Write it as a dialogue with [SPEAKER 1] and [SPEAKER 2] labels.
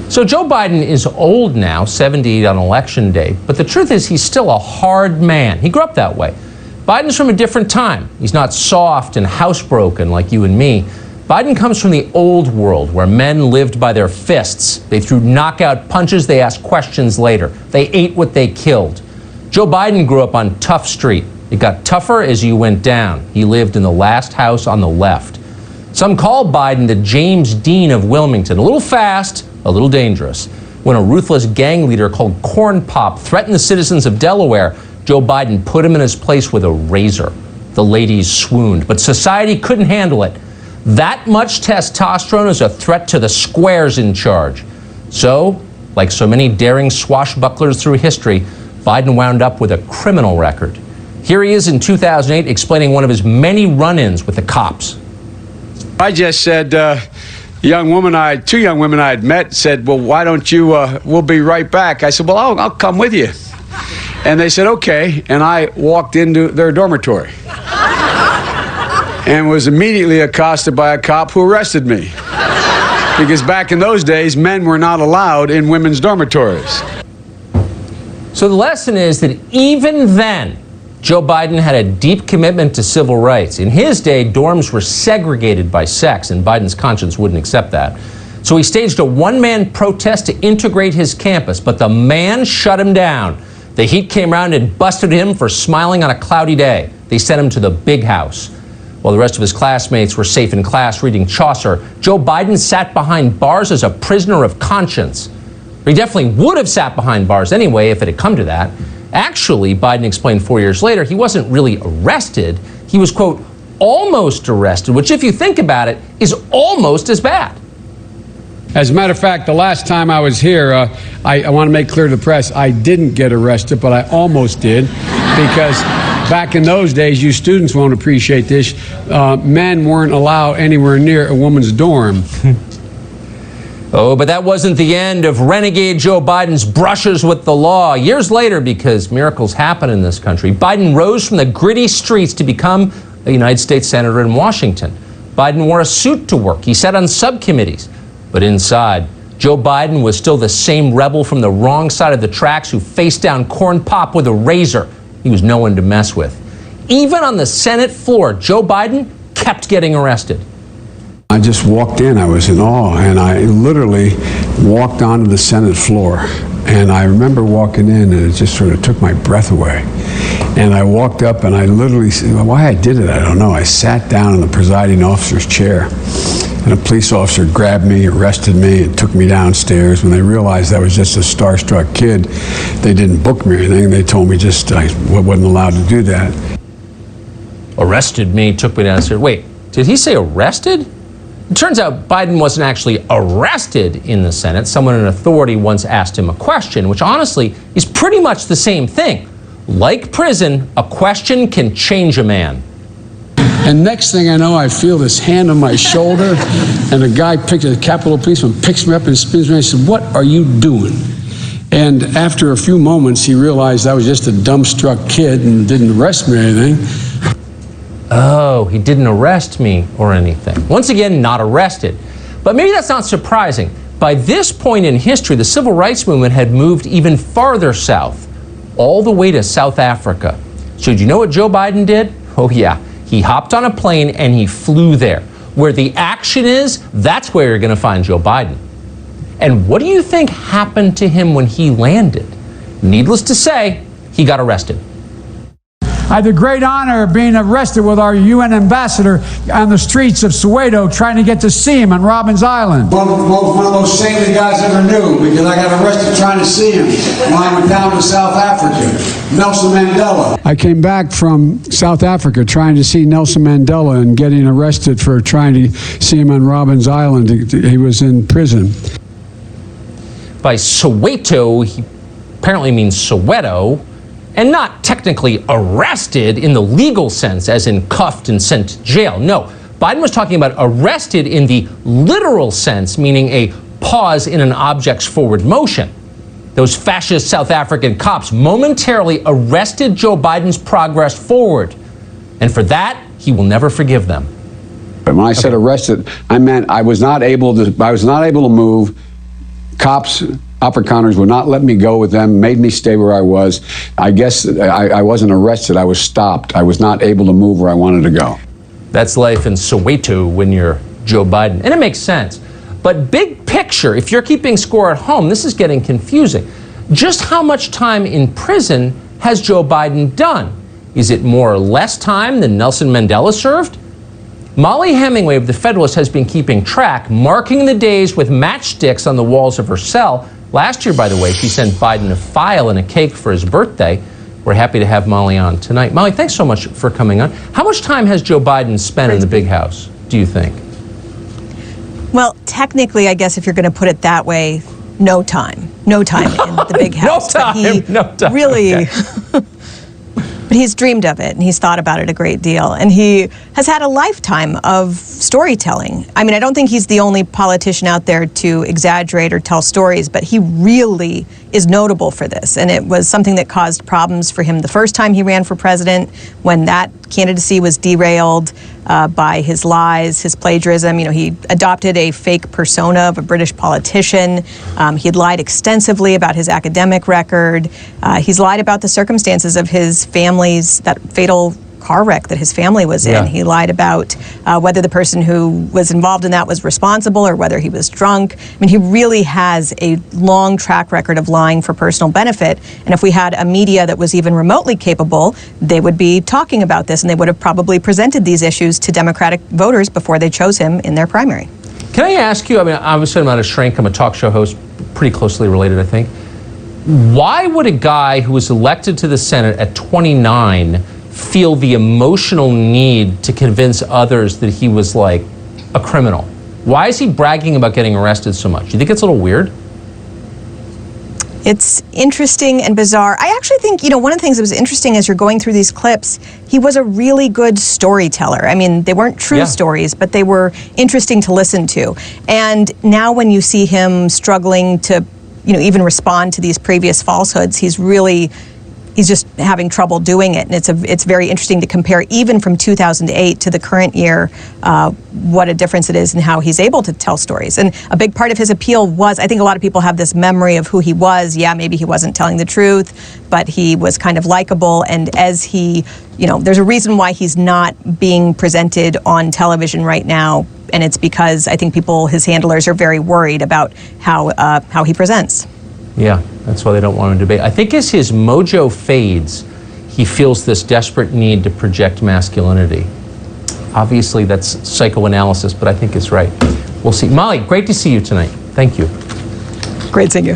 [SPEAKER 1] So Joe Biden is old now, 78 on election day, but the truth is he's still a hard man. He grew up that way. Biden's from a different time. He's not soft and housebroken like you and me. Biden comes from the old world where men lived by their fists. They threw knockout punches, they asked questions later. They ate what they killed. Joe Biden grew up on Tough Street. It got tougher as you went down. He lived in the last house on the left. Some call Biden the James Dean of Wilmington. A little fast, a little dangerous. When a ruthless gang leader called Corn Pop threatened the citizens of Delaware, Joe Biden put him in his place with a razor. The ladies swooned, but society couldn't handle it. That much testosterone is a threat to the squares in charge. So, like so many daring swashbucklers through history, Biden wound up with a criminal record. Here he is in 2008 explaining one of his many run-ins with the cops.
[SPEAKER 2] I just said, two young women I had met said, well, why don't you, we'll be right back. I said, well, I'll come with you. And they said, okay. And I walked into their dormitory and was immediately accosted by a cop who arrested me. Because back in those days, men were not allowed in women's dormitories.
[SPEAKER 1] So the lesson is that even then, Joe Biden had a deep commitment to civil rights. In his day, dorms were segregated by sex, and Biden's conscience wouldn't accept that. So he staged a one-man protest to integrate his campus, but the man shut him down. The heat came around and busted him for smiling on a cloudy day. They sent him to the big house. While the rest of his classmates were safe in class reading Chaucer, Joe Biden sat behind bars as a prisoner of conscience. He definitely would have sat behind bars anyway if it had come to that. Actually, Biden explained 4 years later, he wasn't really arrested. He was, quote, almost arrested, which if you think about it, is almost as bad.
[SPEAKER 2] As a matter of fact, the last time I was here, I want to make clear to the press, I didn't get arrested, but I almost did, because back in those days, you students won't appreciate this, men weren't allowed anywhere near a woman's dorm.
[SPEAKER 1] Oh, but that wasn't the end of renegade Joe Biden's brushes with the law. Years later, because miracles happen in this country, Biden rose from the gritty streets to become a United States Senator in Washington. Biden wore a suit to work. He sat on subcommittees. But inside, Joe Biden was still the same rebel from the wrong side of the tracks who faced down Corn Pop with a razor. He was no one to mess with. Even on the Senate floor, Joe Biden kept getting arrested.
[SPEAKER 2] I just walked in, I was in awe, and I literally walked onto the Senate floor. And I remember walking in, and it just sort of took my breath away. And I walked up, and I literally, why I did it, I don't know. I sat down in the presiding officer's chair, and a police officer grabbed me, arrested me, and took me downstairs. When they realized I was just a starstruck kid, they didn't book me or anything. They told me just I wasn't allowed to do that.
[SPEAKER 1] Arrested me, took me downstairs. Wait, did he say arrested? It turns out Biden wasn't actually arrested in the Senate. Someone in authority once asked him a question, which honestly is pretty much the same thing. Like prison, a question can change a man.
[SPEAKER 2] And next thing I know, I feel this hand on my shoulder, and a Capitol policeman picks me up and spins me. I said, "What are you doing?" And after a few moments, he realized I was just a dumbstruck kid and didn't arrest me or anything.
[SPEAKER 1] Oh, he didn't arrest me or anything. Once again, not arrested. But maybe that's not surprising. By this point in history, the civil rights movement had moved even farther south, all the way to South Africa. So did you know what Joe Biden did? Oh yeah, he hopped on a plane and he flew there. Where the action is, that's where you're going to find Joe Biden. And what do you think happened to him when he landed? Needless to say, he got arrested.
[SPEAKER 3] I had the great honor of being arrested with our UN ambassador on the streets of Soweto trying to get to see him on Robben Island.
[SPEAKER 4] One of those saintly guys I ever knew, because I got arrested trying to see him when I went down to South Africa. Nelson Mandela.
[SPEAKER 2] I came back from South Africa trying to see Nelson Mandela and getting arrested for trying to see him on Robben Island. He was in prison.
[SPEAKER 1] By Soweto, he apparently means Soweto, and not technically arrested in the legal sense, as in cuffed and sent to jail. No, Biden was talking about arrested in the literal sense, meaning a pause in an object's forward motion. Those fascist South African cops momentarily arrested Joe Biden's progress forward. And for that, he will never forgive them.
[SPEAKER 2] When I said arrested, I meant I was not able to move Cops, upper counters would not let me go with them, made me stay where I was. I guess I wasn't arrested, I was stopped. I was not able to move where I wanted to go.
[SPEAKER 1] That's life in Soweto when you're Joe Biden. And it makes sense. But big picture, if you're keeping score at home, this is getting confusing. Just how much time in prison has Joe Biden done? Is it more or less time than Nelson Mandela served? Mollie Hemingway of the Federalist has been keeping track, marking the days with matchsticks on the walls of her cell. Last year, by the way, she sent Biden a file and a cake for his birthday. We're happy to have Mollie on tonight. Mollie, thanks so much for coming on. How much time has Joe Biden spent in the big house, do you think?
[SPEAKER 5] Well, technically, I guess if you're going to put it that way, no time. No time in the big house.
[SPEAKER 1] No time.
[SPEAKER 5] Really,
[SPEAKER 1] okay.
[SPEAKER 5] But he's dreamed of it, and he's thought about it a great deal. And he has had a lifetime of storytelling. I mean, I don't think he's the only politician out there to exaggerate or tell stories, but he really is notable for this. And it was something that caused problems for him the first time he ran for president, when that candidacy was derailed by his lies, his plagiarism. You know, he adopted a fake persona of a British politician. He had lied extensively about his academic record. He's lied about the circumstances of his family's, that fatal car wreck that his family was in.
[SPEAKER 1] Yeah.
[SPEAKER 5] He lied about whether the person who was involved in that was responsible or whether he was drunk. I mean, he really has a long track record of lying for personal benefit. And if we had a media that was even remotely capable, they would be talking about this, and they would have probably presented these issues to Democratic voters before they chose him in their primary.
[SPEAKER 1] Can I ask you, I mean, obviously I'm not a shrink, I'm a talk show host, pretty closely related, I think. Why would a guy who was elected to the Senate at 29 feel the emotional need to convince others that he was like a criminal? Why is he bragging about getting arrested so much? Do you think it's a little weird?
[SPEAKER 5] It's interesting and bizarre. I actually think, you know, one of the things that was interesting as you're going through these clips, he was a really good storyteller. I mean, they weren't true stories, but they were interesting to listen to. And now when you see him struggling to, you know, even respond to these previous falsehoods, he's just having trouble doing it. And it's very interesting to compare, even from 2008 to the current year, what a difference it is in how he's able to tell stories. And a big part of his appeal was, I think a lot of people have this memory of who he was. Yeah, maybe he wasn't telling the truth, but he was kind of likable. And as he, you know, there's a reason why he's not being presented on television right now. And it's because I think his handlers are very worried about how he presents.
[SPEAKER 1] Yeah, that's why they don't want him to debate. I think as his mojo fades, he feels this desperate need to project masculinity. Obviously, that's psychoanalysis, but I think it's right. We'll see. Mollie, great to see you tonight. Thank you.
[SPEAKER 5] Great seeing you.